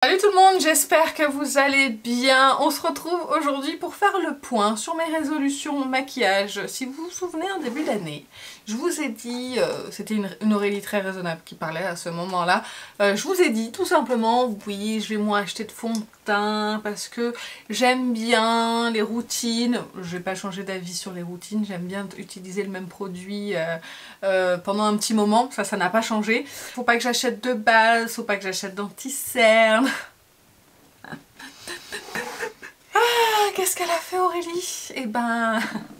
Salut tout le monde, j'espère que vous allez bien. On se retrouve aujourd'hui pour faire le point sur mes résolutions maquillage. Si vous vous souvenez, en début d'année, je vous ai dit, c'était une Aurélie très raisonnable qui parlait à ce moment-là, je vous ai dit tout simplement, oui, je vais moi acheter de fond de teint parce que j'aime bien les routines. Je vais pas changer d'avis sur les routines, j'aime bien utiliser le même produit pendant un petit moment, ça n'a pas changé. Faut pas que j'achète de base, faut pas que j'achète d'anti-cerne. Qu'est-ce qu'elle a fait Aurélie? Eh ben,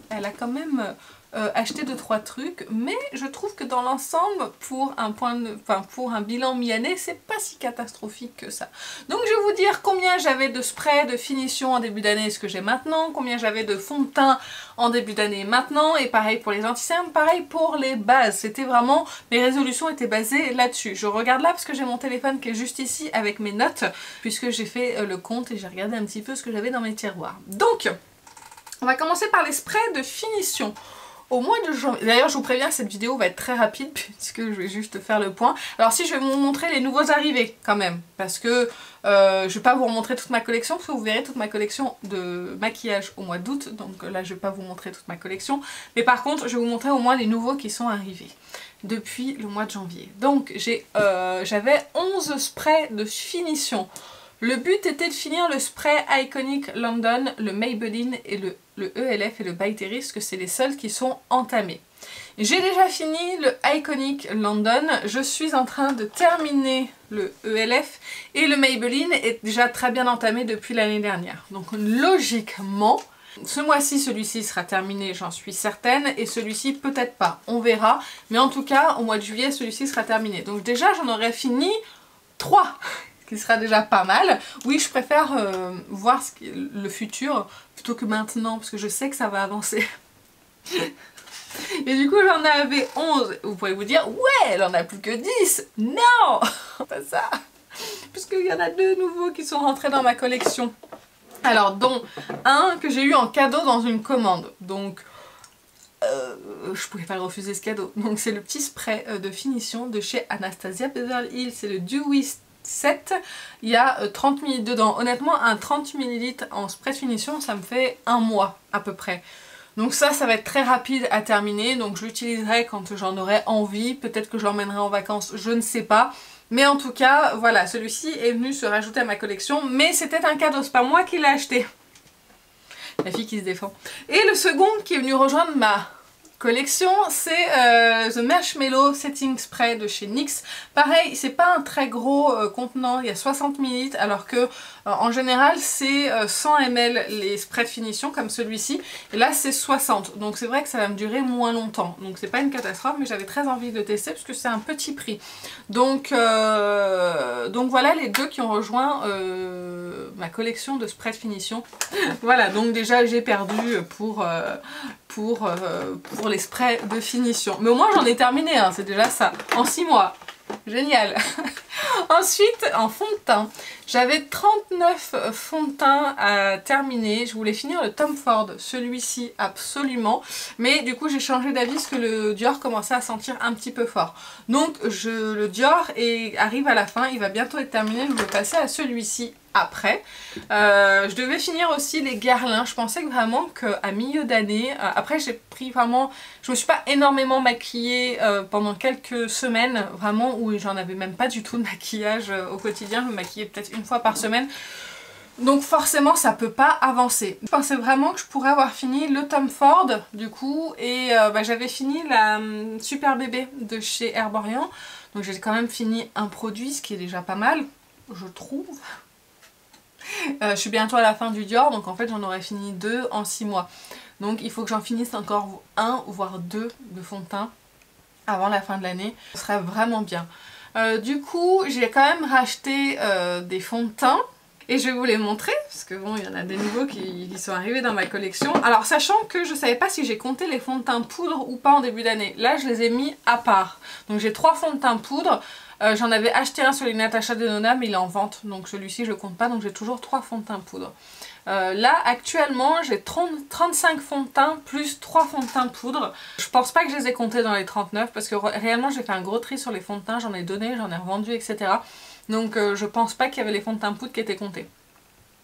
elle a quand même acheté 2-3 trucs, mais je trouve que dans l'ensemble, pour un bilan mi-année, c'est pas si catastrophique que ça. Donc je vais vous dire combien j'avais de spray de finition en début d'année et ce que j'ai maintenant, combien j'avais de fond de teint en début d'année maintenant, et pareil pour les anti-cernes, pareil pour les bases. C'était vraiment, mes résolutions étaient basées là-dessus. Je regarde là parce que j'ai mon téléphone qui est juste ici avec mes notes, puisque j'ai fait le compte et j'ai regardé un petit peu ce que j'avais dans mes tiroirs. Donc, on va commencer par les sprays de finition. Au mois de janvier, d'ailleurs je vous préviens, cette vidéo va être très rapide puisque je vais juste faire le point. Alors si je vais vous montrer les nouveaux arrivés quand même, parce que je vais pas vous remontrer toute ma collection, parce que vous verrez toute ma collection de maquillage au mois d'août, donc là je vais pas vous montrer toute ma collection, mais par contre je vais vous montrer au moins les nouveaux qui sont arrivés depuis le mois de janvier. Donc j'avais 11 sprays de finition. Le but était de finir le spray Iconic London, le Maybelline et le ELF et le By Terry, parce que c'est les seuls qui sont entamés. J'ai déjà fini le Iconic London, je suis en train de terminer le ELF et le Maybelline est déjà très bien entamé depuis l'année dernière. Donc logiquement, ce mois-ci celui-ci sera terminé, j'en suis certaine, et celui-ci peut-être pas, on verra. Mais en tout cas, au mois de juillet, celui-ci sera terminé. Donc déjà, j'en aurais fini 3. Qui sera déjà pas mal. Oui, je préfère voir le futur plutôt que maintenant, parce que je sais que ça va avancer. Et du coup, j'en avais 11. Vous pouvez vous dire, ouais, elle en a plus que 10. Non, pas ça. Puisqu'il y en a 2 nouveaux qui sont rentrés dans ma collection. Alors, dont un que j'ai eu en cadeau dans une commande. Donc, je pouvais pas refuser ce cadeau. Donc, c'est le petit spray de finition de chez Anastasia Beverly Hills. C'est le Dewy 7, il y a 30 ml dedans. Honnêtement, un 30 ml en spray de finition, ça me fait un mois à peu près. Donc ça va être très rapide à terminer. Donc je l'utiliserai quand j'en aurai envie. Peut-être que je l'emmènerai en vacances, je ne sais pas. Mais en tout cas, voilà, celui-ci est venu se rajouter à ma collection. Mais c'était un cadeau, c'est pas moi qui l'ai acheté. La fille qui se défend. Et le second qui est venu rejoindre ma collection, c'est The Marshmallow Setting Spray de chez NYX. Pareil, c'est pas un très gros contenant, il y a 60 ml alors que en général c'est 100 ml les sprays de finition comme celui-ci, et là c'est 60, donc c'est vrai que ça va me durer moins longtemps, donc c'est pas une catastrophe, mais j'avais très envie de le tester parce que c'est un petit prix. Donc voilà les 2 qui ont rejoint ma collection de sprays de finition. Voilà, donc déjà j'ai perdu pour les sprays de finition. Mais au moins j'en ai terminé, hein, c'est déjà ça. En 6 mois. Génial. Ensuite, en fond de teint, j'avais 39 fonds de teint à terminer. Je voulais finir le Tom Ford, celui-ci absolument. Mais du coup, j'ai changé d'avis parce que le Dior commençait à sentir un petit peu fort. Donc, le Dior arrive à la fin. Il va bientôt être terminé. Je vais passer à celui-ci après. Je devais finir aussi les Guerlain. Je pensais vraiment qu'à milieu d'année, après j'ai pris vraiment, je me suis pas énormément maquillée pendant quelques semaines, vraiment où j'en avais même pas du tout de maquillage au quotidien, je me maquillais peut-être une fois par semaine. Donc forcément ça peut pas avancer. Je pensais vraiment que je pourrais avoir fini le Tom Ford du coup, et j'avais fini la Super Bébé de chez Herborian. Donc j'ai quand même fini un produit, ce qui est déjà pas mal, je trouve. Je suis bientôt à la fin du Dior, donc en fait j'en aurais fini 2 en 6 mois. Donc il faut que j'en finisse encore 1 voire 2 de fond de teint avant la fin de l'année. Ce serait vraiment bien. Du coup j'ai quand même racheté des fonds de teint. Et je vais vous les montrer, parce que bon, il y en a des nouveaux qui sont arrivés dans ma collection. Alors sachant que je savais pas si j'ai compté les fonds de teint poudre ou pas en début d'année. Là je les ai mis à part. Donc j'ai 3 fonds de teint poudre. J'en avais acheté un sur les Natasha Denona, mais il est en vente, donc celui-ci je le compte pas, donc j'ai toujours 3 fonds de teint poudre. Là actuellement j'ai 35 fonds de teint plus 3 fonds de teint poudre. Je pense pas que je les ai comptés dans les 39 parce que réellement j'ai fait un gros tri sur les fonds de teint, j'en ai donné, j'en ai revendu, etc. Donc je pense pas qu'il y avait les fonds de teint poudre qui étaient comptés.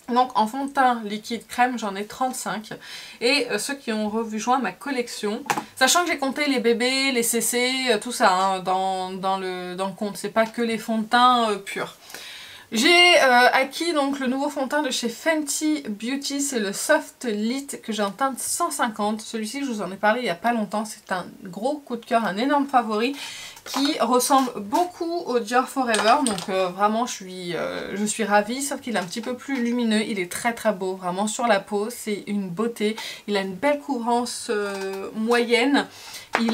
Donc en fond de teint liquide crème j'en ai 35 et ceux qui ont rejoint ma collection, sachant que j'ai compté les bébés, les CC, tout ça hein, dans le compte, c'est pas que les fonds de teint purs. J'ai acquis donc le nouveau fond de teint de chez Fenty Beauty, c'est le Soft Lit que j'ai en teinte 150. Celui-ci je vous en ai parlé il n'y a pas longtemps, c'est un gros coup de cœur, un énorme favori qui ressemble beaucoup au Dior Forever, donc vraiment je suis ravie, sauf qu'il est un petit peu plus lumineux, il est très très beau, vraiment sur la peau, c'est une beauté, il a une belle couvrance moyenne, il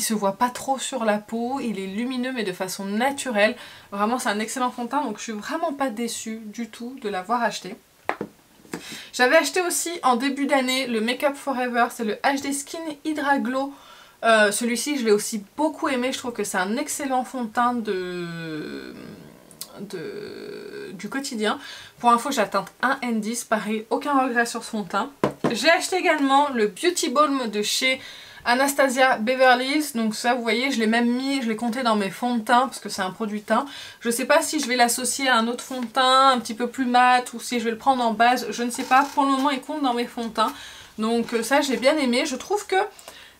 se voit pas trop sur la peau, il est lumineux mais de façon naturelle, vraiment c'est un excellent fond de teint, donc je suis vraiment pas déçue du tout de l'avoir acheté. J'avais acheté aussi en début d'année le Make Up Forever, c'est le HD Skin Hydra Glow. Celui-ci je l'ai aussi beaucoup aimé, je trouve que c'est un excellent fond de teint du quotidien. Pour info j'ai la teinte 1N10, pareil, aucun regret sur ce fond de teint. J'ai acheté également le Beauty Balm de chez Anastasia Beverly Hills, donc ça vous voyez je l'ai même mis, je l'ai compté dans mes fonds de teint parce que c'est un produit teint. Je sais pas si je vais l'associer à un autre fond de teint un petit peu plus mat ou si je vais le prendre en base, je ne sais pas, pour le moment il compte dans mes fonds de teint. Donc ça j'ai bien aimé, je trouve que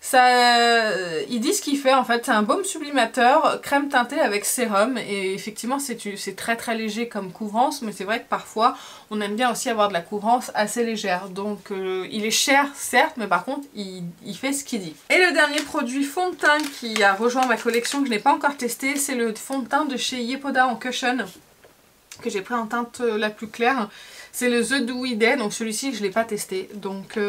ça, il dit ce qu'il fait en fait, c'est un baume sublimateur, crème teintée avec sérum et effectivement c'est très très léger comme couvrance mais c'est vrai que parfois on aime bien aussi avoir de la couvrance assez légère donc il est cher certes mais par contre il fait ce qu'il dit. Et le dernier produit fond de teint qui a rejoint ma collection que je n'ai pas encore testé, c'est le fond de teint de chez Yepoda en Cushion que j'ai pris en teinte la plus claire, c'est le The Dewy Day, donc celui-ci je ne l'ai pas testé donc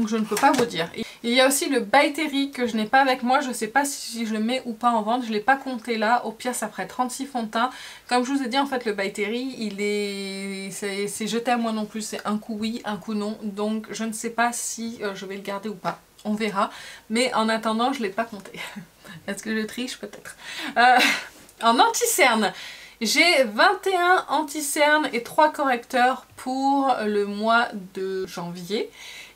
je ne peux pas vous dire. Il y a aussi le By Terry que je n'ai pas avec moi, je ne sais pas si je le mets ou pas en vente, je ne l'ai pas compté là, au pire ça ferait 36 fonds de teint. Comme je vous ai dit en fait le By Terry c'est jeté à moi non plus, c'est un coup oui, un coup non, donc je ne sais pas si je vais le garder ou pas, on verra, mais en attendant je ne l'ai pas compté. Est-ce que je triche? Peut-être. En anti-cerne, j'ai 21 anti-cernes et 3 correcteurs pour le mois de janvier.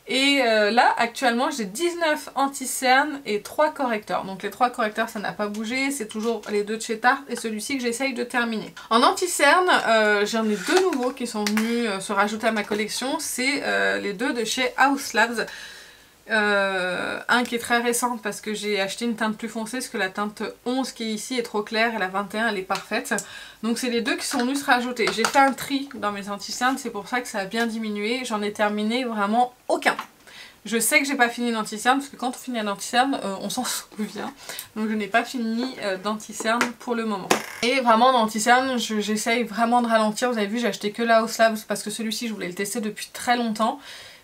Et là actuellement j'ai 19 anti-cernes et 3 correcteurs. Donc les 3 correcteurs ça n'a pas bougé, c'est toujours les deux de chez Tarte et celui-ci que j'essaye de terminer. En anti-cernes j'en ai deux nouveaux qui sont venus se rajouter à ma collection. C'est les deux de chez Haus Labs. Un qui est très récent parce que j'ai acheté une teinte plus foncée parce que la teinte 11 qui est ici est trop claire et la 21 elle est parfaite. Donc c'est les deux qui sont venus se rajouter. J'ai fait un tri dans mes anti-cernes, c'est pour ça que ça a bien diminué. J'en ai terminé vraiment aucun. Je sais que j'ai pas fini d'anti-cerne parce que quand on finit un anti-cerne on s'en souvient. Donc je n'ai pas fini d'anti-cerne pour le moment. Et vraiment d'anti-cerne j'essaye vraiment de ralentir. Vous avez vu j'ai acheté que la Haus Labs parce que celui-ci je voulais le tester depuis très longtemps.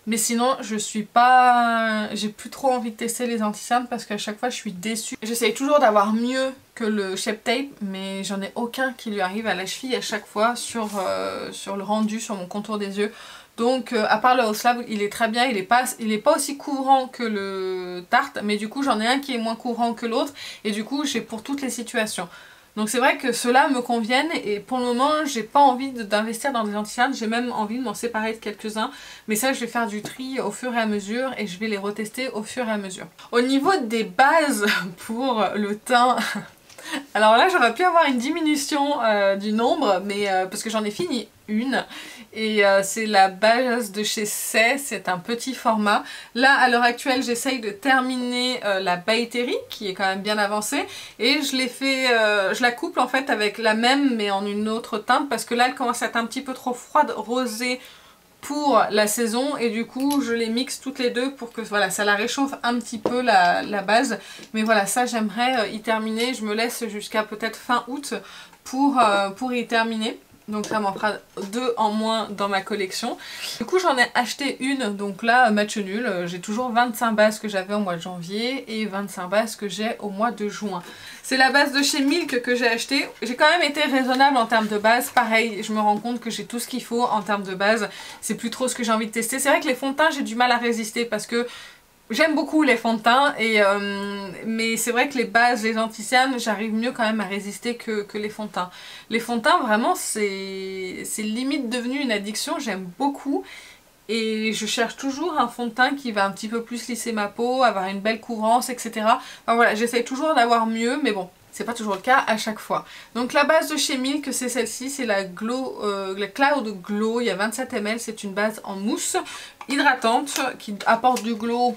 Mais sinon je suis pas... j'ai plus trop envie de tester les anti-cernes parce qu'à chaque fois je suis déçue. J'essaye toujours d'avoir mieux que le Shape Tape mais j'en ai aucun qui lui arrive à la cheville à chaque fois sur le rendu, sur mon contour des yeux. Donc à part le Haus Labs il est très bien, il est pas aussi couvrant que le Tarte mais du coup j'en ai un qui est moins couvrant que l'autre et du coup j'ai pour toutes les situations. Donc c'est vrai que ceux-là me conviennent et pour le moment j'ai pas envie d'investir dans des anti-cernes, j'ai même envie de m'en séparer de quelques-uns. Mais ça je vais faire du tri au fur et à mesure et je vais les retester au fur et à mesure. Au niveau des bases pour le teint... Alors là j'aurais pu avoir une diminution du nombre mais parce que j'en ai fini une et c'est la base de chez Say, c'est un petit format. Là à l'heure actuelle j'essaye de terminer la By Terry qui est quand même bien avancée et je l'ai fait, je la couple en fait avec la même mais en une autre teinte parce que là elle commence à être un petit peu trop froide, rosée pour la saison et du coup je les mixe toutes les deux pour que voilà, ça la réchauffe un petit peu la base. Mais voilà, ça j'aimerais y terminer, je me laisse jusqu'à peut-être fin août pour y terminer. Donc ça m'en fera 2 en moins dans ma collection. Du coup j'en ai acheté une, donc là match nul, j'ai toujours 25 bases que j'avais au mois de janvier et 25 bases que j'ai au mois de juin. C'est la base de chez Milk que j'ai acheté. J'ai quand même été raisonnable en termes de base, pareil je me rends compte que j'ai tout ce qu'il faut en termes de base. C'est plus trop ce que j'ai envie de tester. C'est vrai que les fonds de teint j'ai du mal à résister parce que j'aime beaucoup les fonds de teint, mais c'est vrai que les bases, les anti-cernes, j'arrive mieux quand même à résister que les fonds de teint. Les fonds de teint, vraiment, c'est limite devenu une addiction, j'aime beaucoup. Et je cherche toujours un fond de teint qui va un petit peu plus lisser ma peau, avoir une belle couvrance, etc. Enfin voilà, j'essaye toujours d'avoir mieux, mais bon, c'est pas toujours le cas à chaque fois. Donc la base de chez Milk, c'est celle-ci, c'est la Cloud Glow, il y a 27 ml, c'est une base en mousse hydratante qui apporte du glow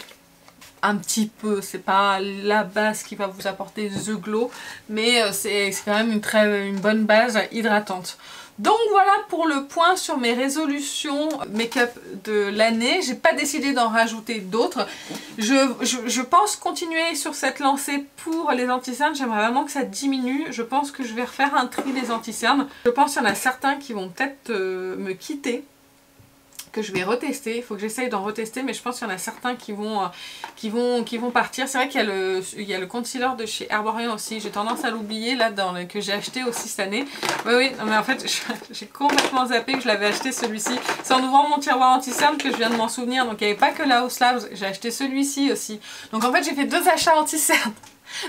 un petit peu, c'est pas la base qui va vous apporter the glow, mais c'est quand même une bonne base hydratante. Donc voilà pour le point sur mes résolutions make-up de l'année. J'ai pas décidé d'en rajouter d'autres. Je pense continuer sur cette lancée pour les anti-cernes. J'aimerais vraiment que ça diminue. Je pense que je vais refaire un tri des anti-cernes. Je pense qu'il y en a certains qui vont peut-être me quitter, que je vais retester. Il faut que j'essaye d'en retester, mais je pense qu'il y en a certains qui vont partir. C'est vrai qu'il y a le concealer de chez Herborian aussi. J'ai tendance à l'oublier là, que j'ai acheté aussi cette année. Oui, non, mais en fait, j'ai complètement zappé que je l'avais acheté celui-ci. C'est en ouvrant mon tiroir anti-cerne que je viens de m'en souvenir. Donc il n'y avait pas que la House Labs, j'ai acheté celui-ci aussi. Donc en fait, j'ai fait 2 achats anti-cerne.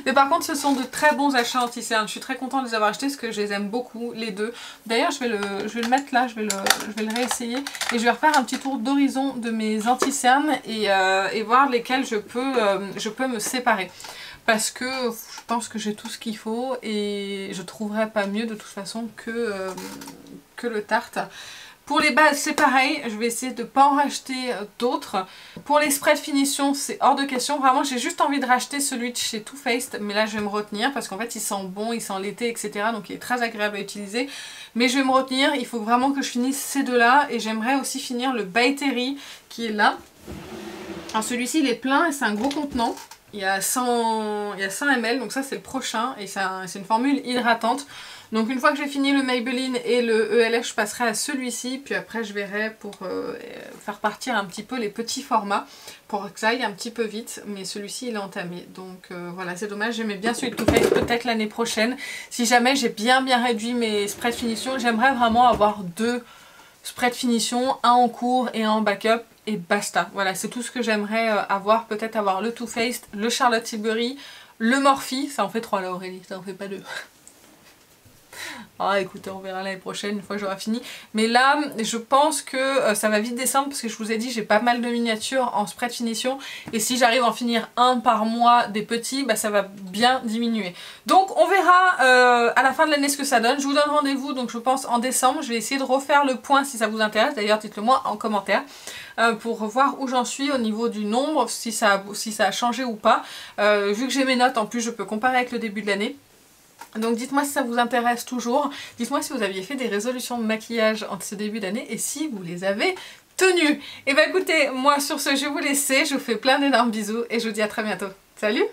Mais par contre ce sont de très bons achats anti-cernes. Je suis très contente de les avoir achetés parce que je les aime beaucoup les deux. D'ailleurs je vais le mettre là, je vais le réessayer. Et je vais refaire un petit tour d'horizon de mes anti-cernes et voir lesquels je peux me séparer. Parce que je pense que j'ai tout ce qu'il faut et je trouverai pas mieux de toute façon que le Tarte. Pour les bases c'est pareil, je vais essayer de ne pas en racheter d'autres. Pour les sprays de finition c'est hors de question, vraiment j'ai juste envie de racheter celui de chez Too Faced, mais là je vais me retenir parce qu'en fait il sent bon, il sent l'été etc. Donc il est très agréable à utiliser. Mais je vais me retenir, il faut vraiment que je finisse ces deux là et j'aimerais aussi finir le By Terry qui est là. Alors celui-ci il est plein et c'est un gros contenant. Il y a 100 ml, donc ça c'est le prochain et c'est une formule hydratante. Donc une fois que j'ai fini le Maybelline et le ELF, je passerai à celui-ci. Puis après je verrai pour faire partir un petit peu les petits formats pour que ça aille un petit peu vite. Mais celui-ci il est entamé. Donc voilà, c'est dommage. J'aimais bien celui de Too Faced, peut-être l'année prochaine. Si jamais j'ai bien réduit mes sprays de finition, j'aimerais vraiment avoir 2 sprays de finition, un en cours et un en backup. Et basta. Voilà, c'est tout ce que j'aimerais avoir. Peut-être avoir le Too Faced, le Charlotte Tilbury, le Morphe. Ça en fait 3 là Aurélie, ça en fait pas 2. Ah écoutez, on verra l'année prochaine une fois que j'aurai fini. Mais là, je pense que ça va vite descendre parce que je vous ai dit, j'ai pas mal de miniatures en spray de finition. Et si j'arrive à en finir un par mois des petits, bah ça va bien diminuer. Donc on verra à la fin de l'année ce que ça donne. Je vous donne rendez-vous, donc je pense en décembre. Je vais essayer de refaire le point si ça vous intéresse. D'ailleurs, dites-le moi en commentaire. Pour voir où j'en suis au niveau du nombre, si ça a changé ou pas. Vu que j'ai mes notes, en plus je peux comparer avec le début de l'année. Donc dites-moi si ça vous intéresse toujours, dites-moi si vous aviez fait des résolutions de maquillage en ce début d'année et si vous les avez tenues. Et bah écoutez, moi sur ce je vais vous laisser, je vous fais plein d'énormes bisous et je vous dis à très bientôt. Salut!